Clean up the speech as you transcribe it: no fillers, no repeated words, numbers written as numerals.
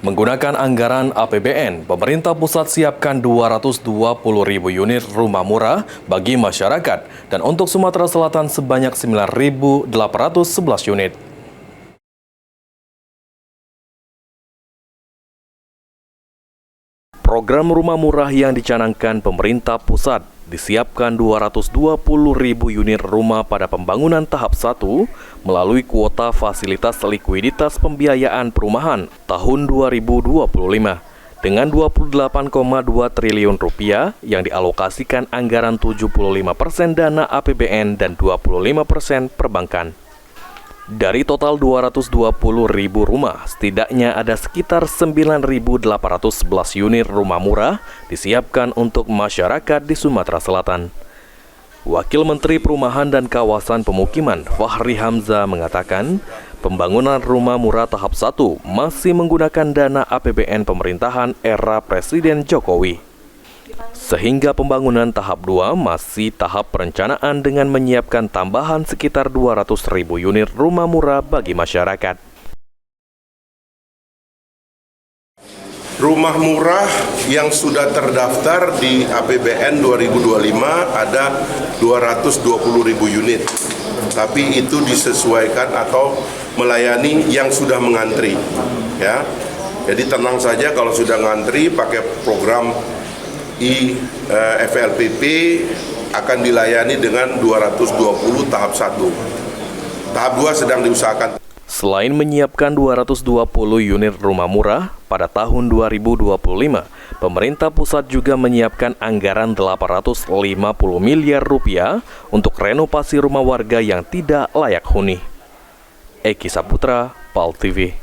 Menggunakan anggaran APBN, pemerintah pusat siapkan 220.000 unit rumah murah bagi masyarakat dan untuk Sumatera Selatan sebanyak 9.811 unit. Program rumah murah yang dicanangkan pemerintah pusat disiapkan 220.000 unit rumah pada pembangunan tahap 1 melalui kuota fasilitas likuiditas pembiayaan perumahan tahun 2025 dengan 28,2 triliun rupiah yang dialokasikan anggaran 75% dana APBN dan 25% perbankan. Dari total 220.000 rumah, setidaknya ada sekitar 9.811 unit rumah murah disiapkan untuk masyarakat di Sumatera Selatan. Wakil Menteri Perumahan dan Kawasan Pemukiman Fahri Hamzah mengatakan, pembangunan rumah murah tahap 1 masih menggunakan dana APBN pemerintahan era Presiden Jokowi. Sehingga pembangunan tahap 2 masih tahap perencanaan dengan menyiapkan tambahan sekitar 200.000 unit rumah murah bagi masyarakat. Rumah murah yang sudah terdaftar di APBN 2025 ada 220.000 unit. Tapi itu disesuaikan atau melayani yang sudah mengantri. Ya. Jadi tenang saja kalau sudah ngantri pakai program FLPP akan dilayani dengan 220 tahap 1. Tahap 2 sedang diusahakan. Selain menyiapkan 220 unit rumah murah pada tahun 2025, pemerintah pusat juga menyiapkan anggaran 850 miliar rupiah untuk renovasi rumah warga yang tidak layak huni. Eki Saputra, PAL TV.